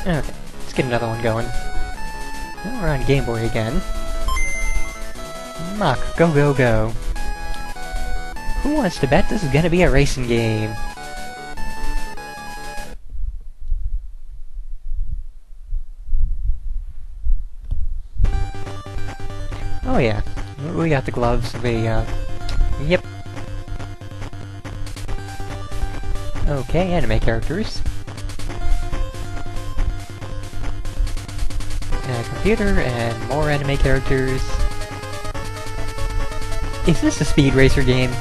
Okay, let's get another one going. Now we're on Game Boy again. Mach Go Go Go. Who wants to bet this is gonna be a racing game? Oh yeah, we got the gloves, yep. Okay, anime characters. Computer, and more anime characters. Is this a Speed Racer game?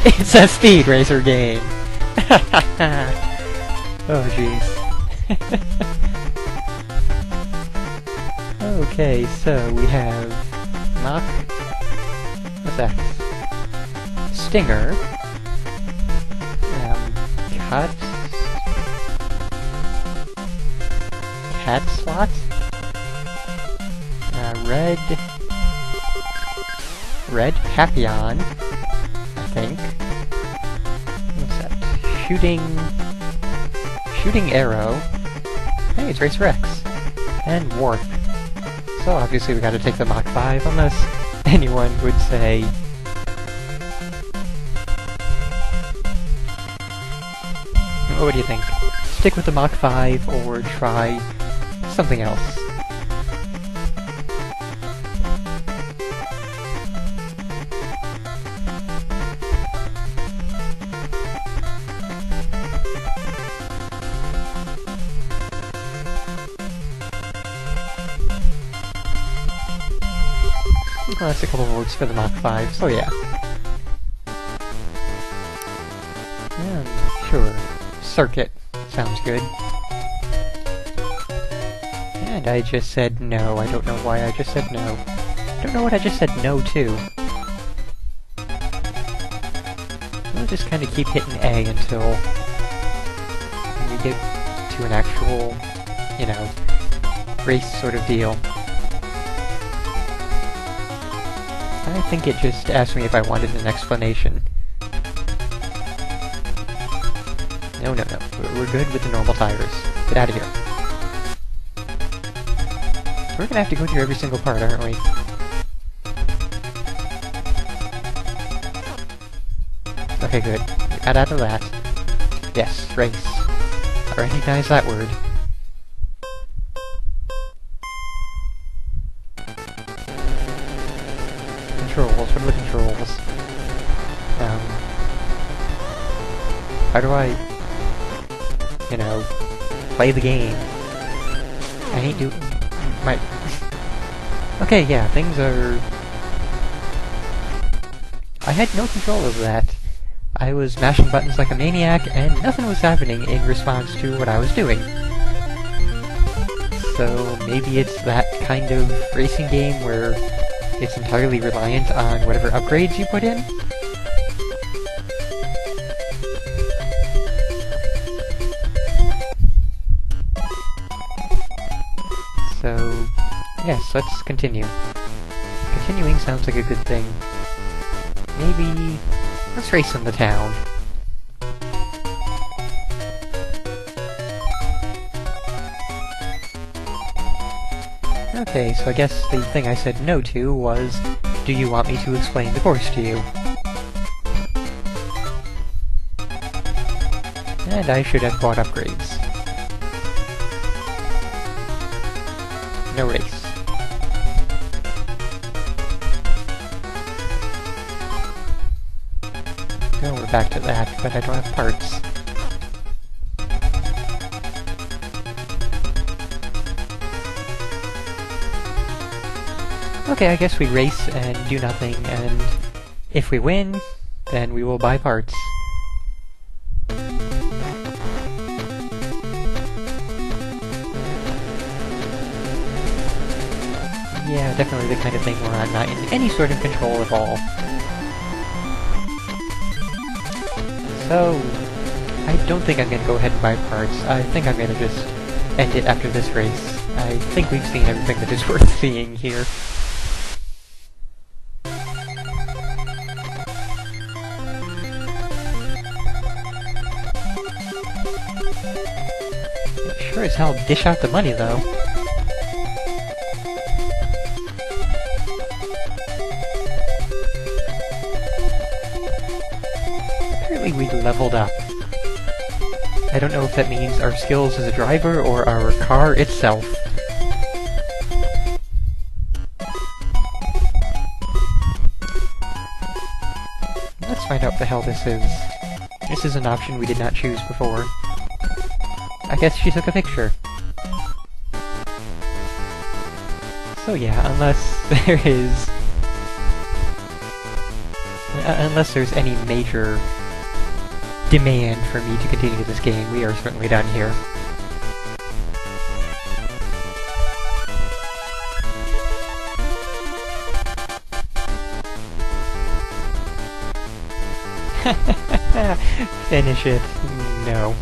It's a Speed Racer game! Oh jeez. Okay, so we have Mach, what's that? Stinger, Cat Slot, Red Papillon, I think. What's that? Shooting Arrow. Hey, it's Racer X. And Warp. So obviously we gotta take the Mach 5, unless anyone would say... What do you think? Stick with the Mach 5, or try something else? Well, that's a couple of votes for the Mach 5, so yeah. Sure. Circuit. Sounds good. And I just said no. I don't know why I just said no. I don't know what I just said no to. I'll just kind of keep hitting A until we get to an actual, you know, race sort of deal. I think it just asked me if I wanted an explanation. No. We're good with the normal tires. Get out of here. We're gonna have to go through every single part, aren't we? Okay, good. We got out of that. Yes, race. I recognize that word. Controls. What are the controls? How do I... you know, play the game? I ain't do... my... Okay, yeah, things are... I had no control over that. I was mashing buttons like a maniac, and nothing was happening in response to what I was doing. So, maybe it's that kind of racing game where it's entirely reliant on whatever upgrades you put in? So, yes, let's continue. Continuing sounds like a good thing. Maybe... let's race in the town. Okay, so I guess the thing I said no to was, do you want me to explain the course to you? And I should have bought upgrades. No race. No, we're back to that, but I don't have parts. Okay, I guess we race and do nothing, and if we win, then we will buy parts. Yeah, definitely the kind of thing where I'm not in any sort of control at all. So, I don't think I'm gonna go ahead and buy parts. I think I'm gonna just end it after this race. I think we've seen everything that is worth seeing here. Sure as hell dish out the money, though. Apparently we leveled up. I don't know if that means our skills as a driver or our car itself. Let's find out what the hell this is. This is an option we did not choose before. I guess she took a picture. So yeah, unless there is... unless there's any major demand for me to continue this game, we are certainly done here. Finish it. No.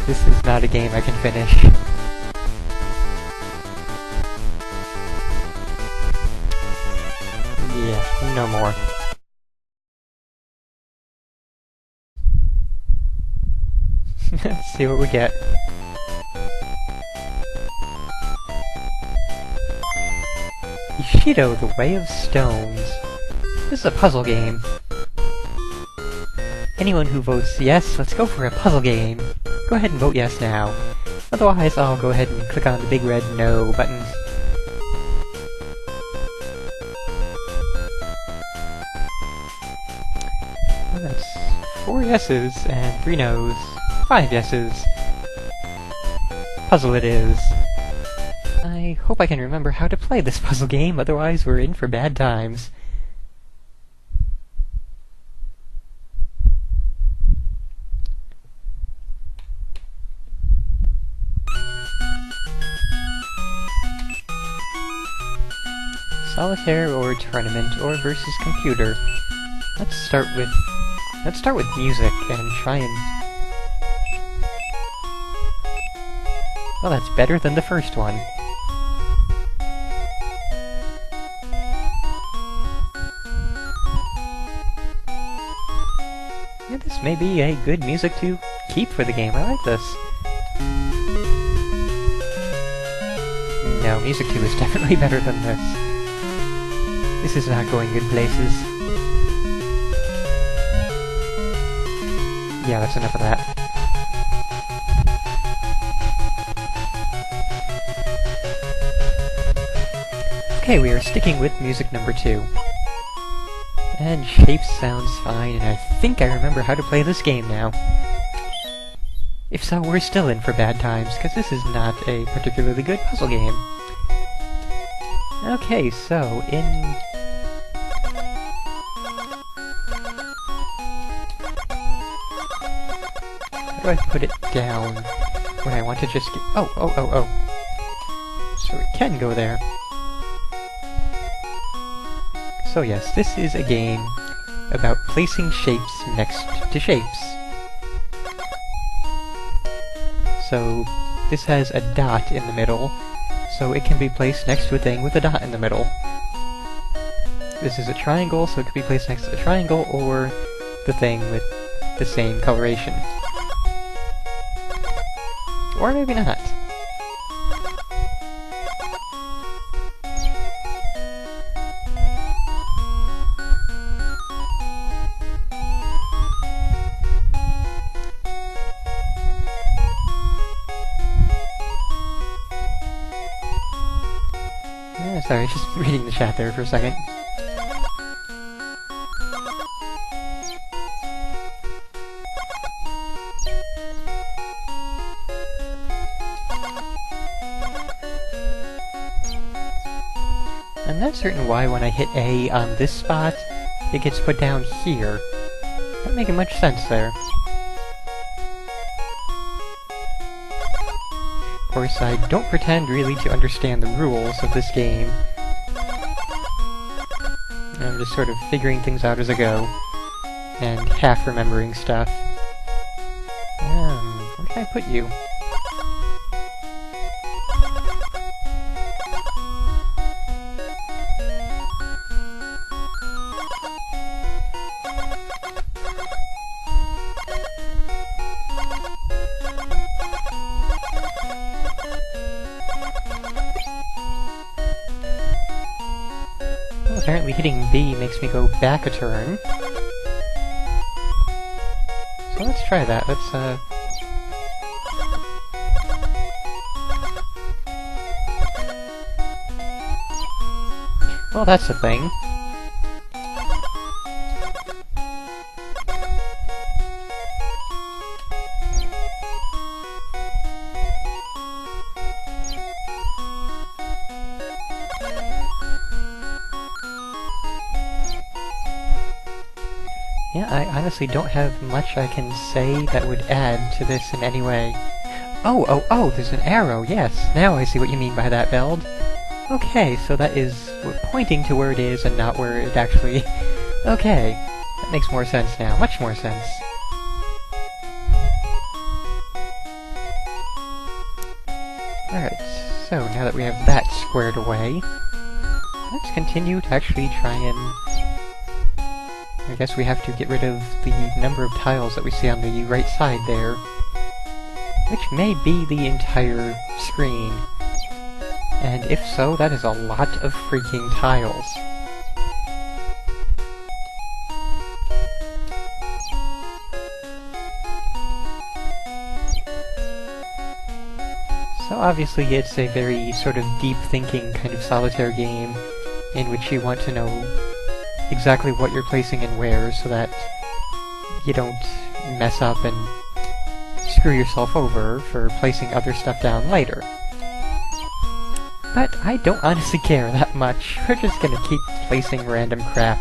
This is not a game I can finish. Yeah, no more. Let's see what we get. Ishido, the Way of Stones. This is a puzzle game. Anyone who votes yes, let's go for a puzzle game. Go ahead and vote yes now. Otherwise, I'll go ahead and click on the big red no button. Well, that's 4 yeses and 3 no's. 5 yeses. Puzzle it is. I hope I can remember how to play this puzzle game, otherwise we're in for bad times. Solitaire or tournament or versus computer. Let's start with music and try and... well, that's better than the first one. Yeah, this may be a good music to keep for the game. I like this. No, Music 2 is definitely better than this. This is not going good places. Yeah, that's enough of that. Okay, we are sticking with music number 2. And Shapes sounds fine, and I think I remember how to play this game now. If so, we're still in for bad times, because this is not a particularly good puzzle game. Okay, so, in... how do I put it down when I want to just get... oh. So it can go there. So yes, this is a game about placing shapes next to shapes. So this has a dot in the middle, so it can be placed next to a thing with a dot in the middle. This is a triangle, so it can be placed next to a triangle or the thing with the same coloration. Or maybe not. Sorry, just reading the chat there for a second. I'm not certain why when I hit A on this spot, it gets put down here. Not making much sense there. Of course, I don't pretend really to understand the rules of this game. I'm just sort of figuring things out as I go, and half remembering stuff. Where can I put you? apparently hitting B makes me go back a turn. So let's try that. Let's, well, that's the thing. Yeah, I honestly don't have much I can say that would add to this in any way. Oh, there's an arrow, yes! Now I see what you mean by that, Beld. Okay, so that is pointing to where it is and not where it actually... Okay, that makes more sense now, much more sense. Alright, so now that we have that squared away, let's continue to actually try and... I guess we have to get rid of the number of tiles that we see on the right side there, which may be the entire screen. And if so, that is a lot of freaking tiles. So obviously it's a very sort of deep-thinking kind of solitaire game, in which you want to know exactly what you're placing and where, so that you don't mess up and screw yourself over for placing other stuff down later. But I don't honestly care that much. We're just gonna keep placing random crap.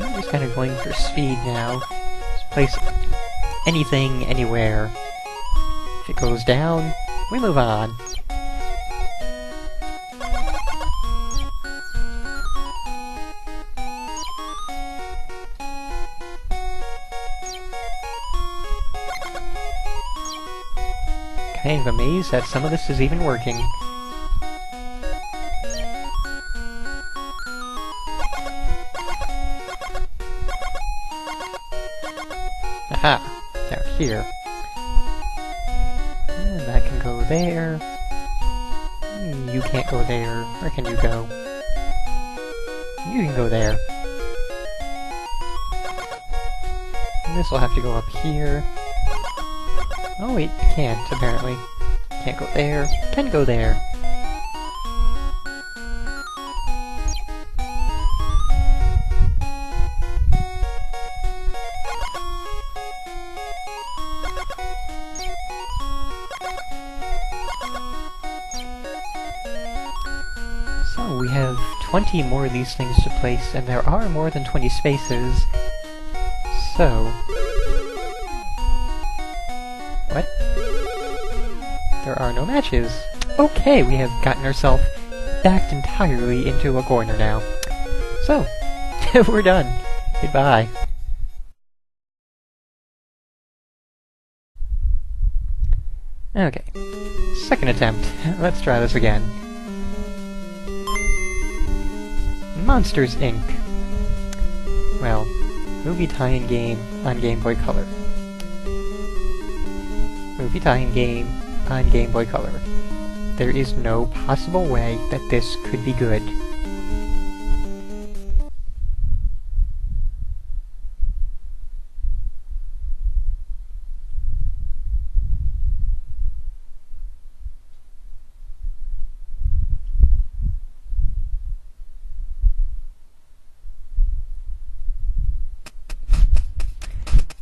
I'm just kind of going for speed now. Just place anything, anywhere. If it goes down, we move on. Kind of amazed that some of this is even working. Aha! Down here. And that can go there. You can't go there. Where can you go? You can go there. And this will have to go up here. Oh wait, can't, apparently. Can't go there. Can go there. So we have 20 more of these things to place, and there are more than 20 spaces. So... What? There are no matches. Okay, we have gotten ourselves backed entirely into a corner now. So, we're done. Goodbye. Okay. Second attempt. Let's try this again. Monsters, Inc. Well, movie tie-in game on Game Boy Color. Movie tie-in game on Game Boy Color. There is no possible way that this could be good.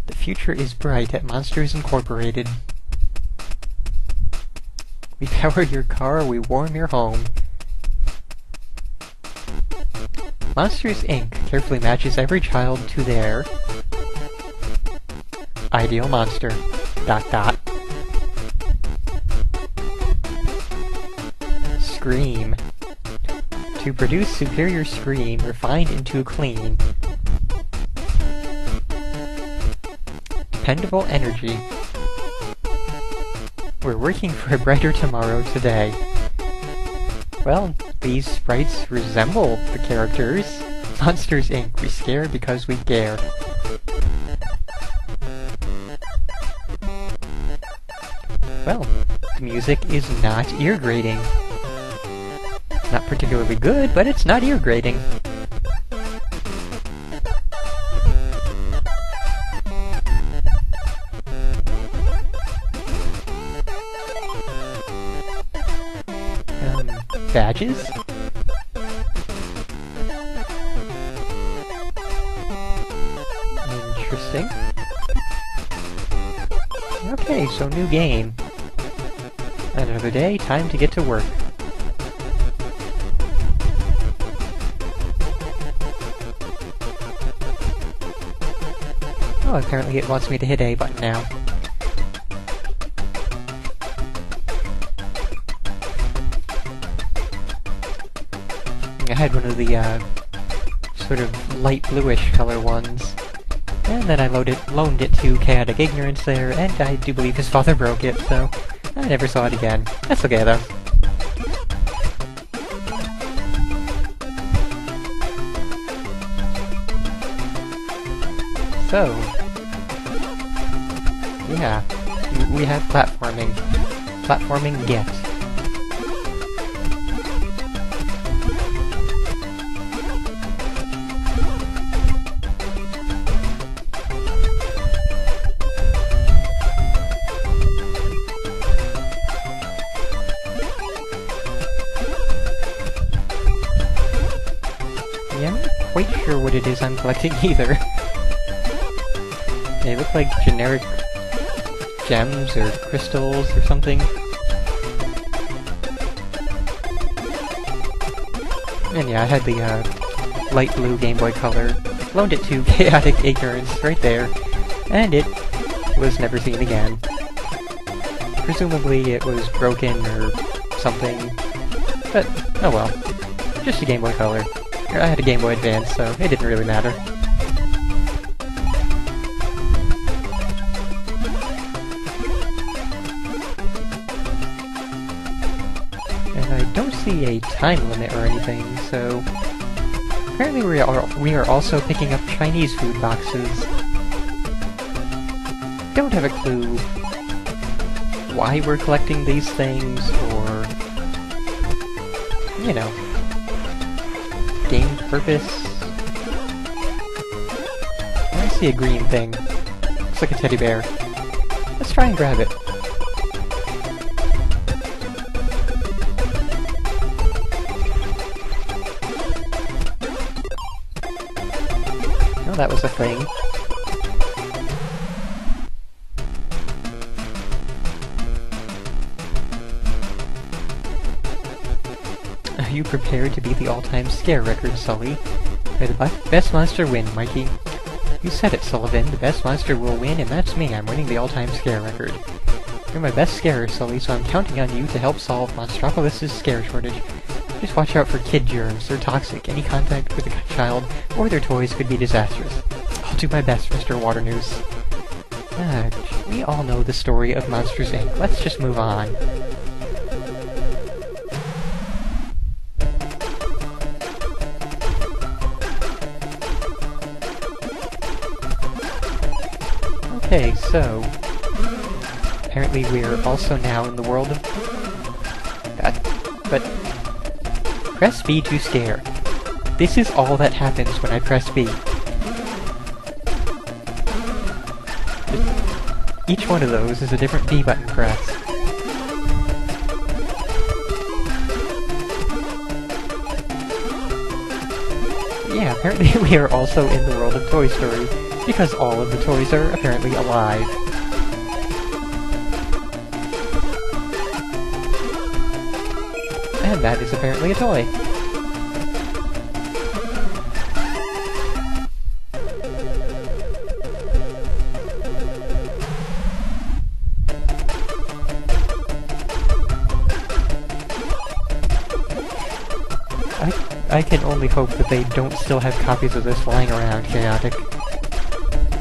The future is bright at Monsters Incorporated. We power your car, we warm your home. Monsters, Inc. carefully matches every child to their ideal monster. ... Scream. To produce superior scream refined into clean. dependable energy. We're working for a brighter tomorrow today. Well, these sprites resemble the characters. Monsters Inc. We scare because we care. Well, the music is not ear-grating. Not particularly good, but it's not ear-grating. Badges? Interesting. Okay, so new game. Another day, time to get to work. Oh, apparently it wants me to hit A button now. I had one of the, sort of light bluish color ones. And then I loaned it to Chaotic Ignorance there, and I do believe his father broke it, so I never saw it again. That's okay, though. So, yeah, we have platforming. Platforming get. Yeah, I'm not quite sure what it is I'm collecting either. They look like generic gems or crystals or something. And yeah, I had the light blue Game Boy Color. Loaned it to Chaotic Ignorance right there, and it was never seen again. Presumably it was broken or something, but oh well. Just a Game Boy Color. I had a Game Boy Advance, so it didn't really matter. I don't see a time limit or anything, so apparently we are also picking up Chinese food boxes. Don't have a clue why we're collecting these things, or, you know, game purpose. I see a green thing. Looks like a teddy bear. Let's try and grab it. Oh, that was a thing. Are you prepared to beat the all-time scare record, Sully? May the best monster win, Mikey. You said it, Sullivan. The best monster will win, and that's me. I'm winning the all-time scare record. You're my best scarer, Sully, so I'm counting on you to help solve Monstropolis' scare shortage. Just watch out for kid germs. They're toxic. Any contact with a child or their toys could be disastrous. I'll do my best, Mr. Waternoose. We all know the story of Monsters, Inc. Let's just move on. Okay, so apparently we're also now in the world of but press B to scare. This is all that happens when I press B. Each one of those is a different B button press. Yeah, apparently we are also in the world of Toy Story, because all of the toys are apparently alive. And that is apparently a toy. I can only hope that they don't still have copies of this lying around, Chaotic.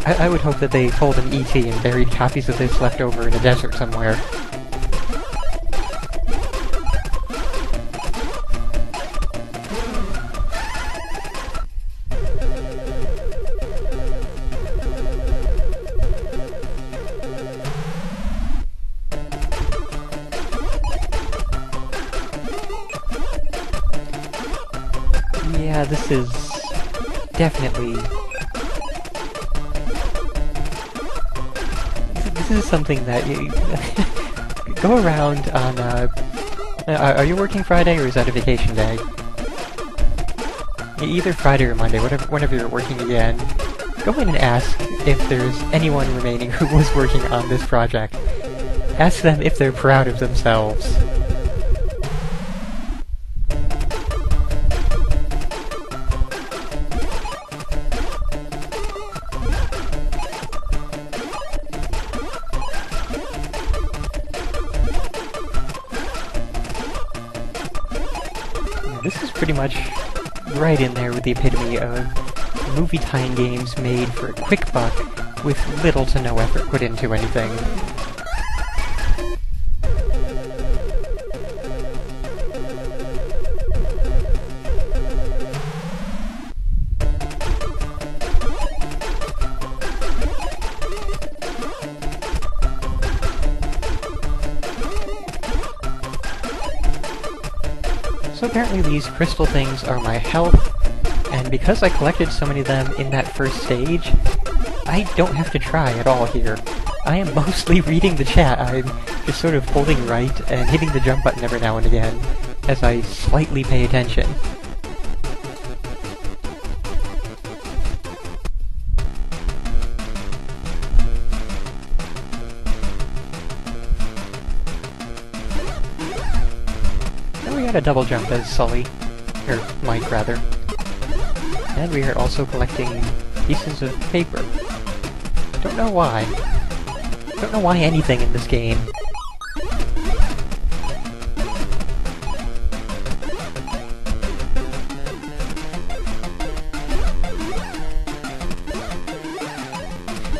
I would hope that they pulled an ET and buried copies of this left over in a desert somewhere. Yeah, this is definitely... This is something that you... go around on, are you working Friday, or is that a vacation day? Either Friday or Monday, whenever you're working again, go in and ask if there's anyone remaining who was working on this project. Ask them if they're proud of themselves. This is pretty much right in there with the epitome of movie time games made for a quick buck with little to no effort put into anything. So apparently these crystal things are my health, and because I collected so many of them in that first stage, I don't have to try at all here. I am mostly reading the chat. I'm just sort of holding right and hitting the jump button every now and again, as I slightly pay attention. We got a double jump as Sully, or Mike rather. And we are also collecting pieces of paper. Don't know why. Don't know why anything in this game.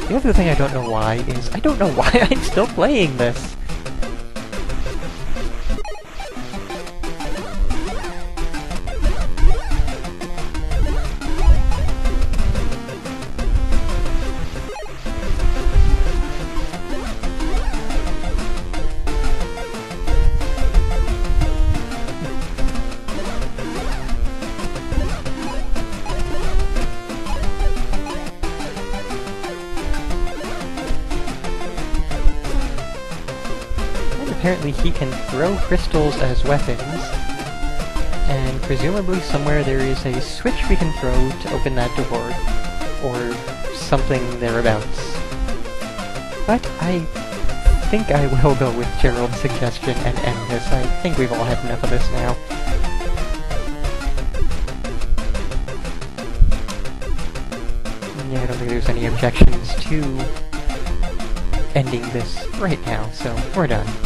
The other thing I don't know why is, I don't know why I'm still playing this! Apparently he can throw crystals as weapons, and presumably somewhere there is a switch we can throw to open that door, or something thereabouts. But I think I will go with Gerald's suggestion and end this. I think we've all had enough of this now. Yeah, I don't think there's any objections to ending this right now, so we're done.